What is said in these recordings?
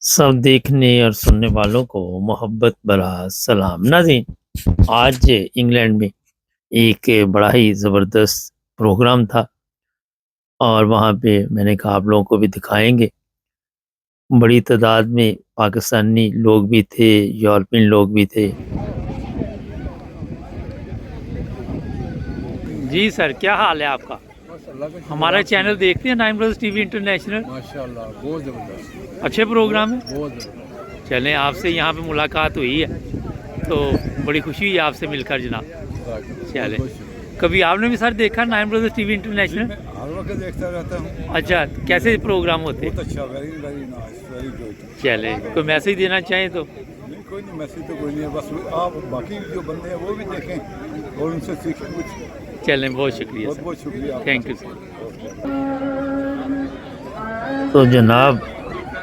सब देखने और सुनने वालों को मोहब्बत भरा सलाम। नाज़रीन, आज इंग्लैंड में एक बड़ा ही ज़बरदस्त प्रोग्राम था और वहाँ पे मैंने कहा आप लोगों को भी दिखाएंगे। बड़ी तादाद में पाकिस्तानी लोग भी थे, यूरोपियन लोग भी थे। जी सर, क्या हाल है आपका? हमारा चैनल देखते हैं, नाइन ब्रदर्स टीवी इंटरनेशनल। माशाल्लाह बहुत ज़बरदस्त, अच्छे प्रोग्राम है। बहुत ज़बरदस्त। चलें, आपसे यहाँ पे मुलाकात हुई है तो बड़ी खुशी हुई है आपसे मिलकर जनाब। चलें, कभी आपने भी सर देखा नाइन ब्रदर्स टीवी इंटरनेशनल? हर वक्त देखता रहता हूँ। अच्छा, कैसे प्रोग्राम होते? बहुत अच्छा, very very nice, very good. चले, कोई मैसेज देना चाहें तो? नहीं, कोई नहीं, मैसेज तो कोई नहीं है, बस आप बाकी जो बंदे हैं वो भी देखें और उनसे सीखें कुछ। चलें, बहुत शुक्रिया बहुत सर। बहुत शुक्रिया, थैंक यू सर। तो जनाब,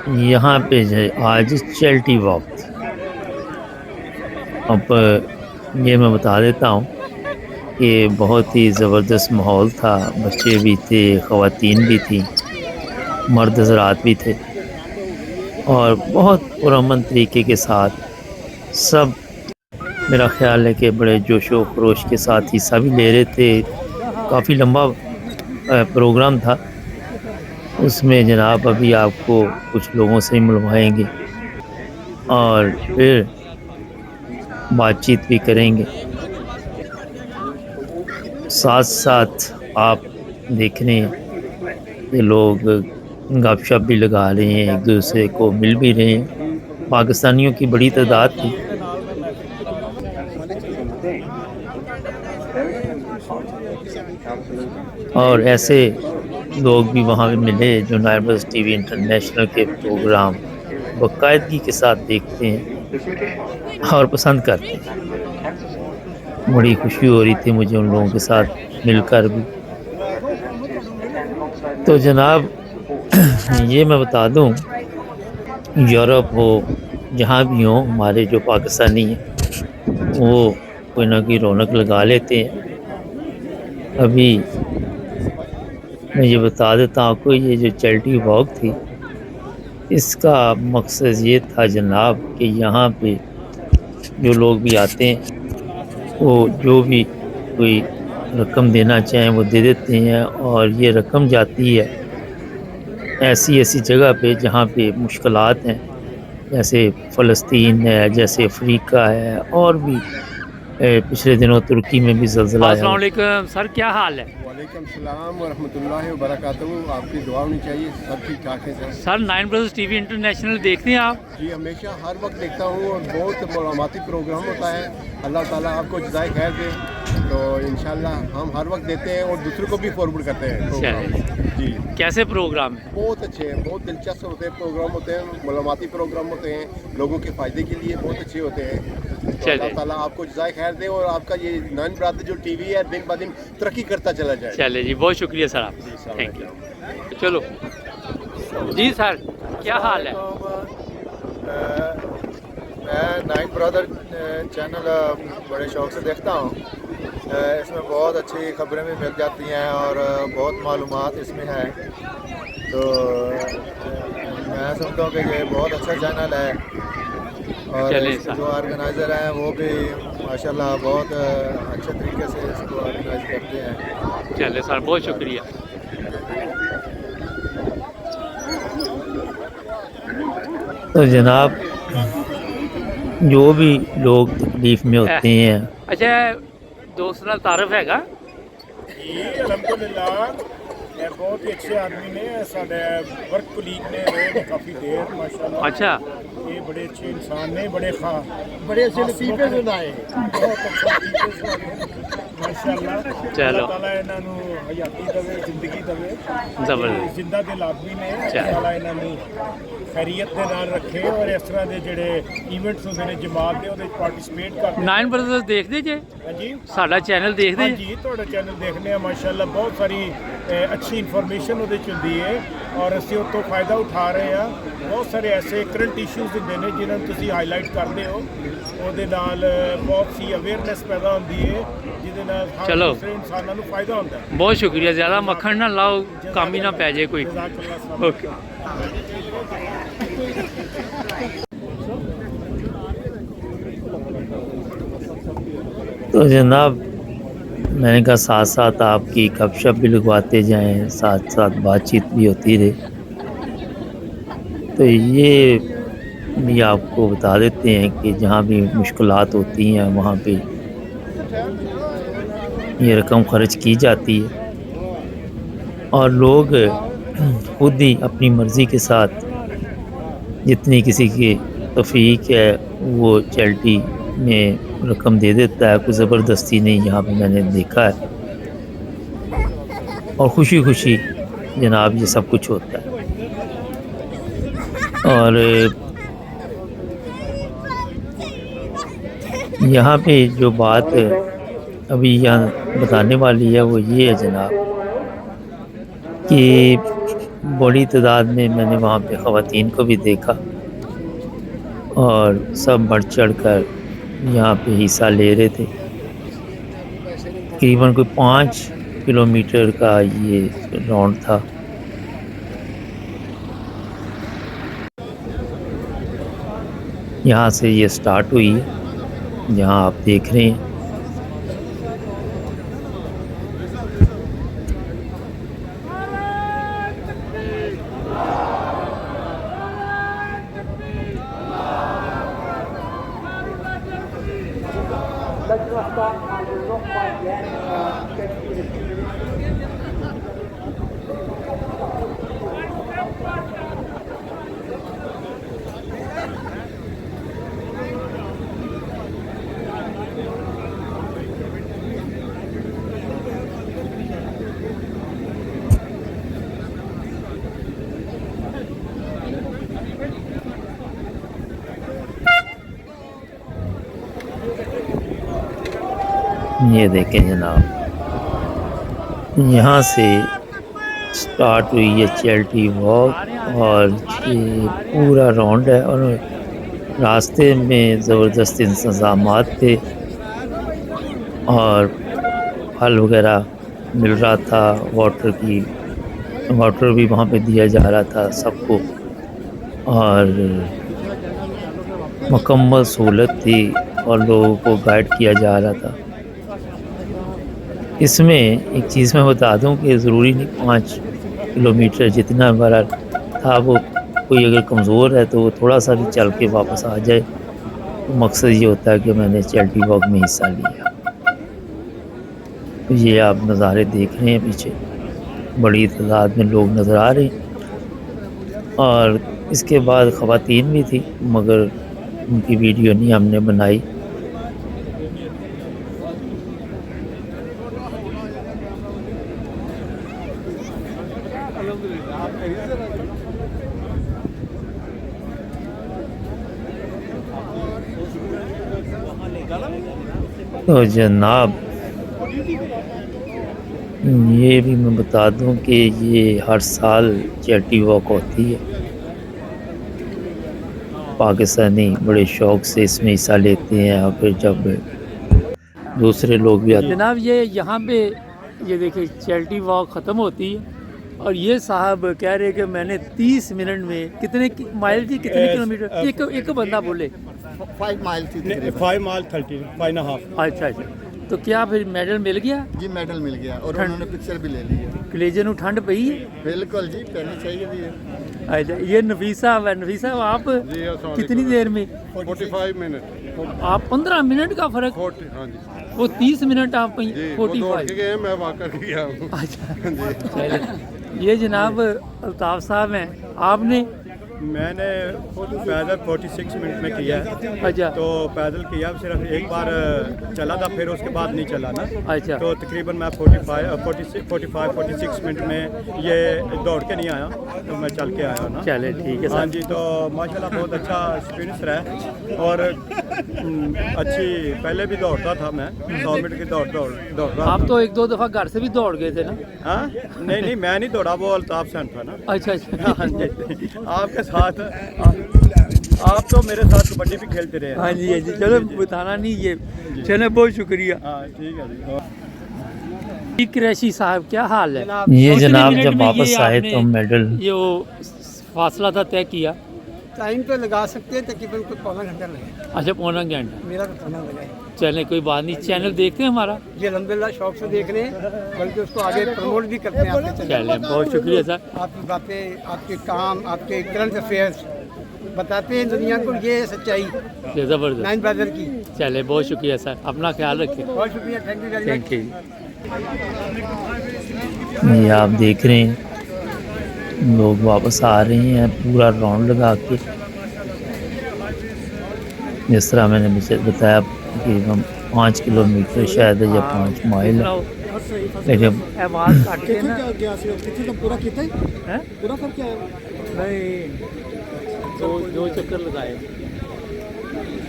यहाँ पे जो है आज चैरिटी वॉक। अब ये मैं बता देता हूँ कि बहुत ही ज़बरदस्त माहौल था। बच्चे भी थे, ख़वातीन भी थी, मर्द हज़रात भी थे और बहुत पुरअमन तरीके के साथ सब, मेरा ख़्याल है कि बड़े जोश व खरोश के साथ हिस्सा भी ले रहे थे। काफ़ी लंबा प्रोग्राम था। उसमें जनाब अभी आपको कुछ लोगों से मिलवाएंगे और फिर बातचीत भी करेंगे। साथ साथ आप देख रहे हैं कि लोग गपशप भी लगा रहे हैं, एक दूसरे को मिल भी रहे हैं। पाकिस्तानियों की बड़ी तादाद थी। और ऐसे लोग भी वहाँ पे मिले जो नाइन ब्रदर्स टीवी इंटरनेशनल के प्रोग्राम बाकायदगी के साथ देखते हैं और पसंद करते हैं। बड़ी खुशी हो रही थी मुझे उन लोगों के साथ मिलकर भी। तो जनाब, ये मैं बता दूं, यूरोप हो, जहाँ भी हो, हमारे जो पाकिस्तानी हैं वो कोई ना कोई रौनक लगा लेते हैं। अभी मैं ये बता देता हूँ आपको, ये जो चैरिटी वॉक थी, इसका मकसद ये था जनाब कि यहाँ पे जो लोग भी आते हैं वो जो भी कोई रकम देना चाहें वो दे देते हैं और ये रकम जाती है ऐसी ऐसी जगह पे जहाँ पे मुश्किलात हैं, जैसे फ़लस्तीन है, जैसे अफ्रीका है और भी पिछले दिनों तुर्की में भी ज़लज़ला आया। अस्सलाम वालेकुम सर, क्या हाल है? वालेकुम सलाम व रहमतुल्लाहि व बरकातहू। आपकी दुआ होनी चाहिए, सब ठीक ठाक है sir. Sir, nine brothers TV international देखते हैं आप? जी, हमेशा हर वक्त देखता हूँ और बहुत मालूमाती प्रोग्राम होता है। अल्लाह ताला आपको जज़ाए खैर दे। तो इंशाल्लाह हम हर वक्त देते हैं और दूसरों को भी फॉरवर्ड करते हैं प्रोग्राम। जी, कैसे प्रोग्राम है? बहुत अच्छे हैं, बहुत दिलचस्प होते हैं प्रोग्राम, होते हैं मालूमाती प्रोग्राम होते हैं, लोगों के फ़ायदे के लिए बहुत अच्छे होते हैं। तो अल्लाह ताला आपको जज़ाए खैर दे और आपका ये नाइन ब्रदर जो टीवी है दिन ब दिन तरक्की करता चला जाए। चले जी, बहुत शुक्रिया सर आप, थैंक यू। चलो जी सर, क्या हाल है? मैं नाइन ब्रदर चैनल बड़े शौक़ से देखता हूँ। इसमें बहुत अच्छी खबरें भी मिल जाती हैं और बहुत मालूमात इसमें है। तो मैं समझता हूँ कि ये बहुत अच्छा चैनल है और जो ऑर्गेनाइज़र हैं वो भी माशाल्लाह बहुत अच्छे तरीके से इसको ऑर्गेनाइज करते हैं। चले सर, बहुत शुक्रिया। तो जनाब, जो भी लोग तकलीफ़ में होते हैं। अच्छा, दोस्त नाल तारफ हैगा जी, अलहमदुलिल्लाह बहुत ही अच्छे आदमी ने, साढ़े वर्क कुलीग ने रहे काफ़ी देर माशाल्लाह। अच्छा, ये बड़े अच्छे इंसान ने, बड़े अच्छे लतीफ़े सुनाए, बहुत अच्छा लतीफ़े सुनाए माशाल्लाह। चलो, ताला इन्हां नूं हयाती देवे, जिंदगी देवे, ज़बरदस्त। जिंदा दिल आदमी ने, ताला इन्हां नूं खैरियत दे नाल रखे और इस तरह के जिहड़े इवेंट्स होंदे ने जमात दे ओहदे पार्टिसिपेट करते। नाइन ब्रदर्स देखदे जे? हाँ जी, साडा चैनल देखदे? हाँ जी, तुहाडा चैनल देखने माशाल्लाह, बहुत सारी अच्छी इन्फॉर्मेशन ਉਹਦੇ ਚ ਹੁੰਦੀ ਹੈ ਔਰ ਅਸੀਂ ਉਹ ਤੋਂ ਫਾਇਦਾ ਉਠਾ ਰਹੇ ਹਾਂ। ਬਹੁਤ ਸਾਰੇ ਐਸੇ ਕਰੰਟ ਇਸ਼ੂਜ਼ ਹੁੰਦੇ ਨੇ ਜਿਨ੍ਹਾਂ ਨੂੰ ਤੁਸੀਂ ਹਾਈਲਾਈਟ ਕਰਦੇ ਹੋ, ਉਹਦੇ ਨਾਲ ਬਹੁਤ ਸੀ ਅਵੇਅਰਨੈਸ ਪੈਦਾ ਹੁੰਦੀ ਹੈ ਜਿਹਦੇ ਨਾਲ ਹਰ ਦੂਸਰੇ ਇਨਸਾਨਾਂ ਨੂੰ ਫਾਇਦਾ ਹੁੰਦਾ ਹੈ। ਬਹੁਤ ਸ਼ੁਕਰੀਆ, ਜ਼ਿਆਦਾ ਮੱਖਣ ਨਾ ਲਾਓ, ਕੰਮ ਹੀ ਨਾ ਪੈ ਜੇ ਕੋਈ। ਜਜ਼ਾਕੱਲਾ। ਓਕੇ। تو جناب میں نے کہا ساتھ ساتھ آپ کی گپ شپ بھی لگواتے جائیں، ساتھ ساتھ بات چیت بھی ہوتی رہے، تو یہ بھی آپ کو بتا دیتے ہیں کہ جہاں بھی مشکلات ہوتی ہیں وہاں پہ یہ رقم خرچ کی جاتی ہے، اور لوگ خود ہی اپنی مرضی کے ساتھ جتنی کسی کی توفیق ہے وہ چیریٹی میں رقم دے دیتا ہے، کوئی زبردستی نہیں یہاں پہ میں نے دیکھا ہے، اور خوشی خوشی جناب یہ سب کچھ ہوتا ہے۔ اور یہاں پہ جو بات ابھی یہاں بتانے والی ہے وہ یہ ہے جناب کہ بڑی تعداد میں نے وہاں پہ خواتین کو بھی دیکھا، اور سب بڑھ چڑھ کر یہاں پہ حصہ لے رہے تھے۔ تقریباً کوئی 5 کلومیٹر کا یہ راؤنڈ تھا۔ یہاں سے یہ سٹارٹ ہوئی ہے جہاں آپ دیکھ رہے ہیں۔ یہ دیکھیں جناب یہاں سے سٹارٹ ہوئی ہے چیریٹی واک، اور یہ پورا راؤنڈ ہے، اور راستے میں زبردست انتظامات تھے، اور پھل وغیرہ مل رہا تھا، واٹر بھی وہاں پہ دیا جا رہا تھا سب کو، اور مکمل سہولت تھی، اور لوگوں کو گائیڈ کیا جا رہا تھا۔ اس میں ایک چیز میں بتا دوں کہ ضروری نہیں 5 کلومیٹر جتنا ہمارا تھا، وہ کوئی اگر کمزور ہے تو وہ تھوڑا سا بھی چل کے واپس آ جائے، تو مقصد یہ ہوتا ہے کہ میں نے چیریٹی واک میں حصہ لیا۔ یہ آپ نظارے دیکھ رہے ہیں، پیچھے بڑی تعداد میں لوگ نظر آ رہے ہیں، اور اس کے بعد خواتین بھی تھی مگر ان کی ویڈیو نہیں ہم نے بنائی۔ تو جناب یہ بھی میں بتا دوں کہ یہ ہر سال چیریٹی واک ہوتی ہے، پاکستانی بڑے شوق سے اس میں حصہ لیتے ہیں، اور پھر جب دوسرے لوگ بھی آتے ہیں۔ جناب یہ یہاں پہ یہ دیکھیں چیریٹی واک ختم ہوتی ہے، اور یہ صاحب کہہ رہے کہ میں نے 30 منٹ میں کتنے مائل تھی، کتنے کلومیٹر، ایک بندہ بولے 5 مائل تھی، 5 مائل 5.5۔ اچھا اچھا، تو کیا پھر میڈل مل گیا؟ جی میڈل مل گیا، اور انہوں نے پکچر بھی لے لی ہے۔ کلیجے نو ٹھنڈ پئی ہے؟ بالکل جی، پہنی چاہیے بھی ہے۔ اچھا، یہ نفیسہ ہے، نفیسہ آپ کتنی دیر میں؟ 45 منٹ۔ آپ 15 منٹ کا فرق، ہاں جی وہ 30 منٹ آپ جی، وہ دوڑ 45۔ کے گئے، میں واک کر کے گیا ہوں۔ اچھا چلے، یہ جناب الطاف صاحب ہیں، آپ نے؟ میں نے پیدل 46 منٹ میں کیا ہے۔ اچھا تو پیدل کیا صرف ایک بار چلا تھا، پھر اس کے بعد نہیں چلا نا۔ اچھا، تو تقریباً میں 45 منٹ میں یہ دوڑ کے نہیں آیا، تو میں چل کے آیا نا۔ چلے ٹھیک ہے ہاں سر۔ جی، تو ماشاءاللہ بہت اچھا ایکسپیرینس رہا، اور اچھی پہلے بھی دوڑتا تھا میں، 100 منٹ کی دوڑ رہا۔ آپ تو 1-2 دفعہ گھر سے بھی دوڑ گئے تھے نا؟ ہاں نہیں میں نہیں دوڑا، وہ الطاف سین تھا نا۔ اچھا اچھا، ہاں جی، آپ کے ساتھ، آپ تو میرے ساتھ کبڈی بھی کھیلتے رہے۔ ہاں جی چلو بتانا نہیں یہ، چلے بہت شکریہ۔ ہاں ٹھیک ہے جی۔ قریشی صاحب کیا حال ہے؟ یہ کتنے جناب منٹ جب میں واپس یہ آئے آپ نے تو میڈل یہ وہ فاصلہ تھا طے کیا؟ टाइम तो लगा सकते हैं, तकरीबन कोई पौना घंटा लगेगा। अच्छा, पौना घंटा। मेरा तो पौना लगा है। चलें, कोई बात नहीं, चैनल देखते हैं हमारा। जी अलहमदिल्ला शौक से देख रहे हैं, बल्कि उसको आगे प्रमोट भी करते हैं आपके चैनल। चलें, बहुत शुक्रिया सर। आपकी बातें, आपके काम, आपके करंट अफेयर्स बताते हैं दुनिया को, ये है सच्चाई ज़बरदस्त। नाइन ब्रदर की। चले, बहुत शुक्रिया सर, अपना ख्याल रखें। बहुत शुक्रिया, thank you very much. Thank you. ये आप देख रहे हैं लोग वापस आ रहे हैं पूरा राउंड लगा के। जिस तरह मैंने मुझे बताया कि हम 5 किलोमीटर शायद या 5 माइल है, लेकिन आवाज़ काट के ना पूरा कितना हैं? पूरा करके आए? नहीं, दो चक्कर लगाए।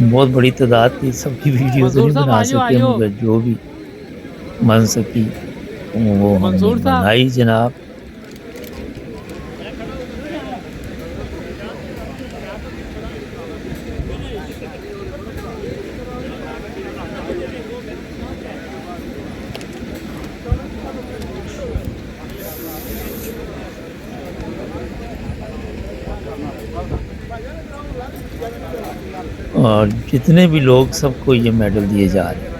बहुत बड़ी तादाद थी, सबकी वीडियो तो नहीं बना सके, मगर जो भी बन सकी वो हमने बनाई जनाब। और जितने भी लोग, सबको ये मेडल दिए जा रहे हैं।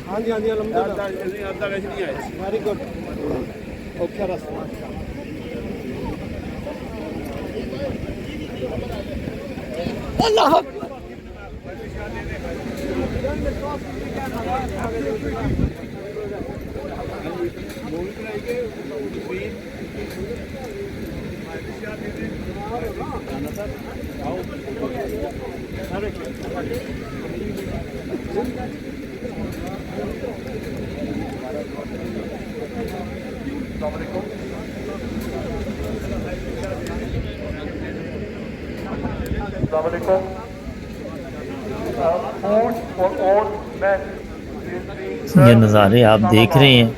हाँ जी, हाँ जी, अलहमदिल्ला वेरी गुड। ओके रास्ता। अल्लाह ये नज़ारे आप देख रहे हैं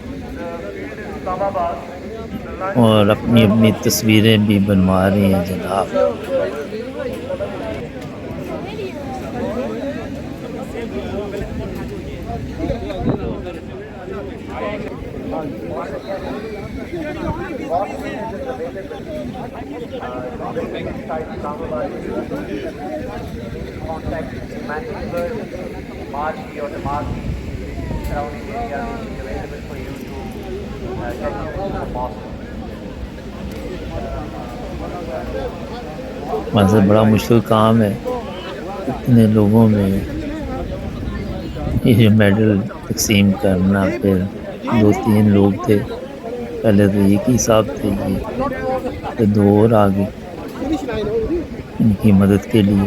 और अपनी अपनी तस्वीरें भी बनवा रहे हैं जनाब। वैसे बड़ा मुश्किल काम है, इतने लोगों में ये मेडल तकसीम करना। फिर 2-3 लोग थे, पहले तो एक ही साहब थे ये, तो 2 और आ गए इनकी मदद के लिए।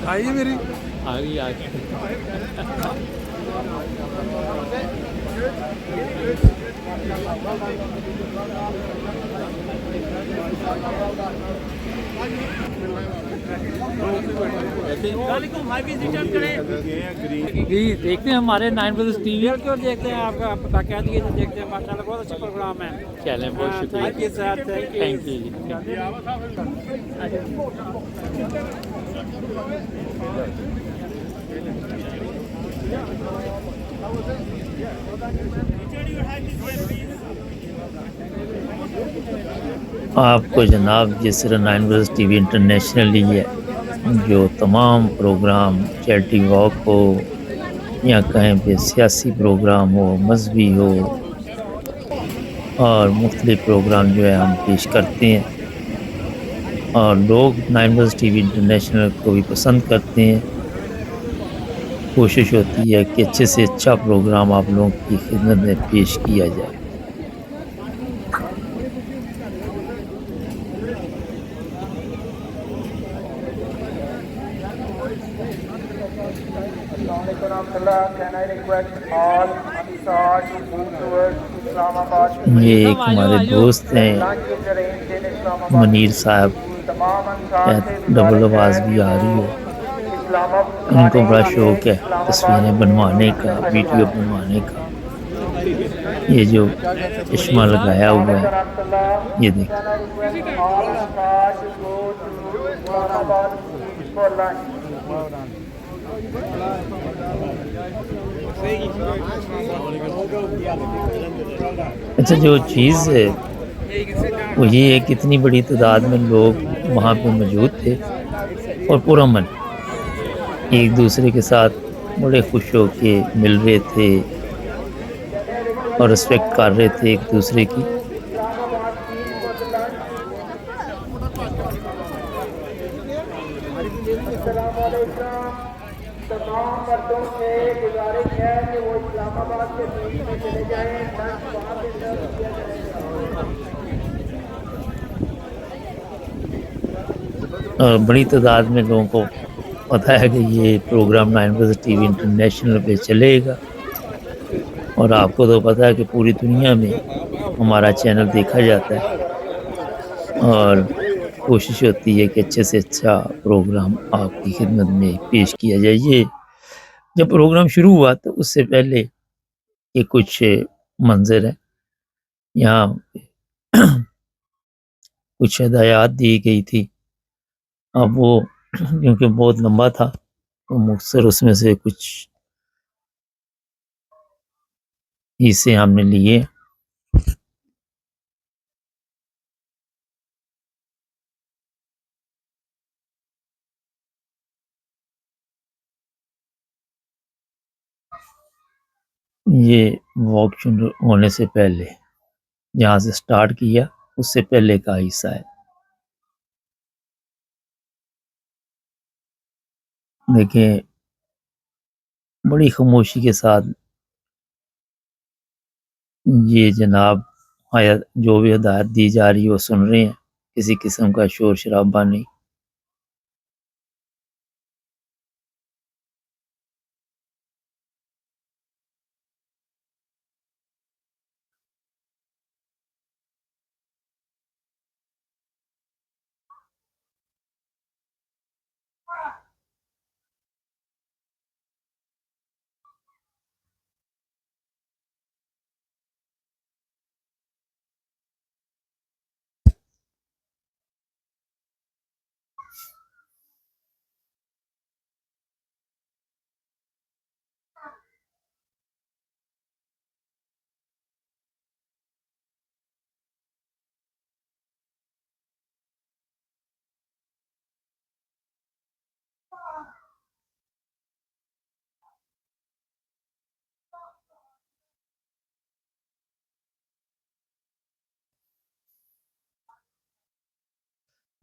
आइए मेरी आगे जी देखते हैं हमारे 9 ब्रदर्स टीवी। क्यों देखते हैं, आपका पता क्या दिए तो देखते हैं। माशाल्लाह बहुत अच्छा प्रोग्राम है। चलें, बहुत शुक्रिया। Thank you sir, thank you. आपको जनाब जिस तरह 9 ब्रदर्स टीवी इंटरनेशनली है, जो तमाम प्रोग्राम चैरिटी वॉक हो या कहीं पे सियासी प्रोग्राम हो, मजहबी हो, और मुख्तलिफ प्रोग्राम जो है हम पेश करते हैं और लोग 9 ब्रदर्स टीवी इंटरनेशनल को भी पसंद करते हैं। कोशिश होती है कि अच्छे से अच्छा प्रोग्राम आप लोगों की खिदमत में पेश किया जाए। ये एक हमारे दोस्त हैं मनीर साहब, डबल आवाज़ भी आ रही है। इनको बड़ा शौक है तस्वीरें बनवाने का, वीडियो बनवाने का। ये जो चश्मा लगाया हुआ है, ये देखिए। अच्छा, जो चीज़ है वो ये है कि इतनी बड़ी तादाद में लोग वहाँ पे मौजूद थे और पुरअमन एक दूसरे के साथ बड़े खुश होके मिल रहे थे और रिस्पेक्ट कर रहे थे एक दूसरे की। और बड़ी तादाद में लोगों को पता है कि ये प्रोग्राम 9 टीवी इंटरनेशनल पे चलेगा और आपको तो पता है कि पूरी दुनिया में हमारा चैनल देखा जाता है और कोशिश होती है कि अच्छे से अच्छा प्रोग्राम आपकी खिदमत में पेश किया जाए। ये जब प्रोग्राम शुरू हुआ तो उससे पहले ये कुछ मंजर है, यहाँ कुछ हदायत दी गई थी। अब वो क्योंकि बहुत लंबा था तो मुख्तसर उसमें से कुछ हिस्से हमने लिए। ये वॉक शुरू होने से पहले जहाँ से स्टार्ट किया उससे पहले का हिस्सा है। देखिए बड़ी खामोशी के साथ ये जनाब जो भी हदायत दी जा रही है वो सुन रहे हैं, किसी किस्म का शोर शराबा नहीं।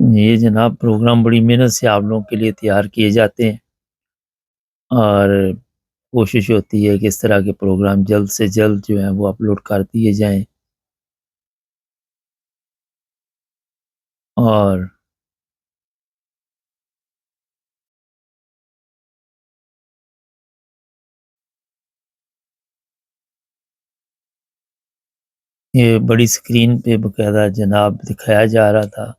ये जनाब प्रोग्राम बड़ी मेहनत से आप लोगों के लिए तैयार किए जाते हैं और कोशिश होती है कि इस तरह के प्रोग्राम जल्द से जल्द जो है वो अपलोड कर दिए जाएं और ये बड़ी स्क्रीन पे बकायदा जनाब दिखाया जा रहा था।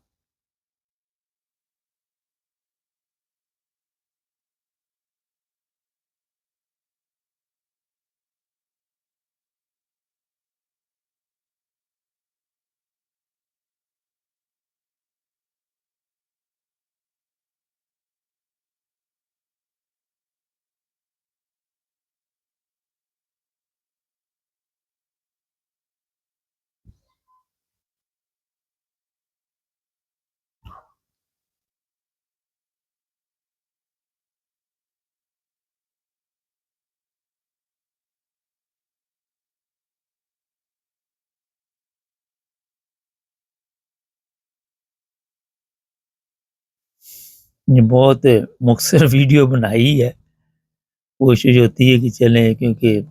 ये बहुत मुख्तसर वीडियो बनाई है, कोशिश होती है कि चलें क्योंकि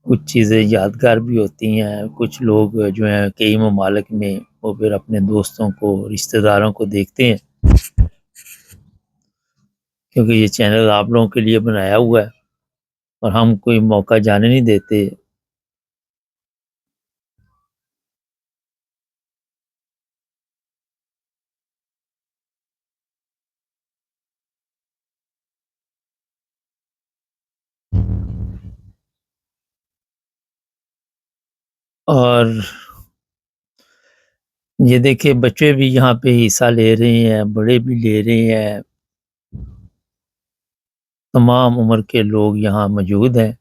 कुछ चीज़ें यादगार भी होती हैं। कुछ लोग जो हैं कई ममालिक में वो फिर अपने दोस्तों को रिश्तेदारों को देखते हैं क्योंकि ये चैनल आप लोगों के लिए बनाया हुआ है और हम कोई मौका जाने नहीं देते। اور یہ دیکھیں بچے بھی یہاں پہ حصہ لے رہے ہیں، بڑے بھی لے رہے ہیں، تمام عمر کے لوگ یہاں موجود ہیں۔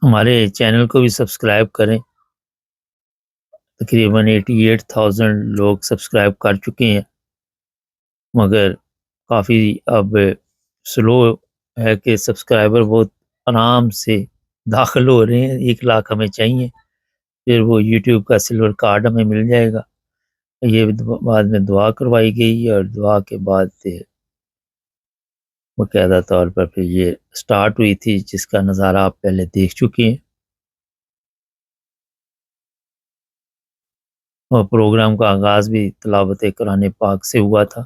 ہمارے چینل کو بھی سبسکرائب کریں، تقریباً 88,000 لوگ سبسکرائب کر چکے ہیں، مگر کافی اب سلو ہے کہ سبسکرائبر بہت آرام سے داخل ہو رہے ہیں۔ 1 لاکھ ہمیں چاہیے، پھر وہ یوٹیوب کا سلور کارڈ ہمیں مل جائے گا۔ یہ بعد میں دعا کروائی گئی، اور دعا کے بعد باقاعدہ طور پر پھر یہ سٹارٹ ہوئی تھی، جس کا نظارہ آپ پہلے دیکھ چکے ہیں، اور پروگرام کا آغاز بھی تلاوت قرآن پاک سے ہوا تھا۔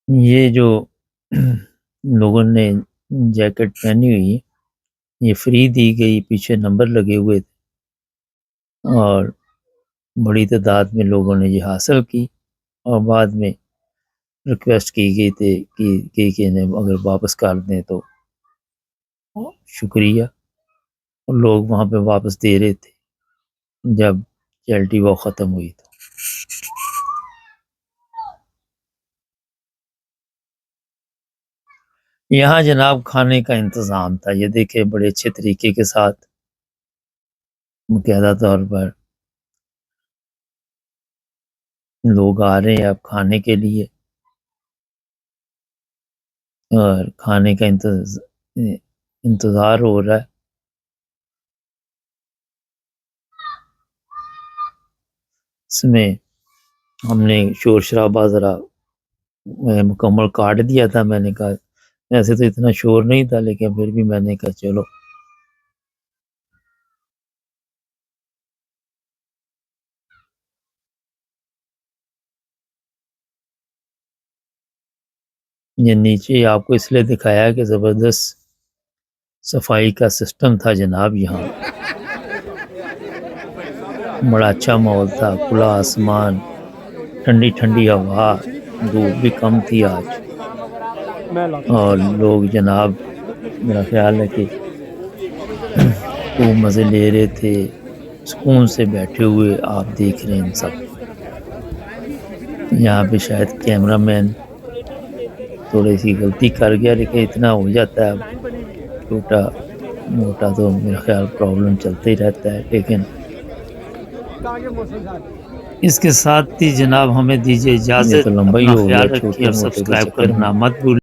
یہ جو لوگوں نے جیکٹ پہنی ہوئی ہے، یہ فری دی گئی، پیچھے نمبر لگے ہوئے تھے، اور بڑی تعداد میں لوگوں نے یہ حاصل کی، اور بعد میں ریکویسٹ کی گئی تھی کہ انہیں اگر واپس کر دیں تو شکریہ، اور لوگ وہاں پہ واپس دے رہے تھے جب چیریٹی وہ ختم ہوئی تو۔ یہاں جناب کھانے کا انتظام تھا، یہ دیکھیں بڑے اچھے طریقے کے ساتھ باقاعدہ طور پر لوگ آ رہے ہیں اب کھانے کے لیے، اور کھانے کا انتظار ہو رہا ہے۔ اس میں ہم نے شور شرابہ ذرا مکمل کاٹ دیا تھا، میں نے کہا ایسے تو اتنا شور نہیں تھا، لیکن پھر بھی میں نے کہا چلو۔ یہ نیچے آپ کو اس لیے دکھایا کہ زبردست صفائی کا سسٹم تھا جناب، یہاں بڑا اچھا ماحول تھا، کھلا آسمان، ٹھنڈی ٹھنڈی ہوا، دھوپ بھی کم تھی آج، اور لوگ جناب میرا خیال ہے کہ خوب مزے لے رہے تھے، سکون سے بیٹھے ہوئے آپ دیکھ رہے ہیں سب۔ یہاں پہ شاید کیمرہ مین تھوڑی سی غلطی کر گیا، لیکن اتنا ہو جاتا ہے، اب چھوٹا موٹا تو میرا خیال پرابلم چلتا ہی رہتا ہے، لیکن اس کے ساتھ ہی جناب ہمیں دیجیے اجازت، لمبا ہی ہو گیا، سبسکرائب کرنا مت بھولیں۔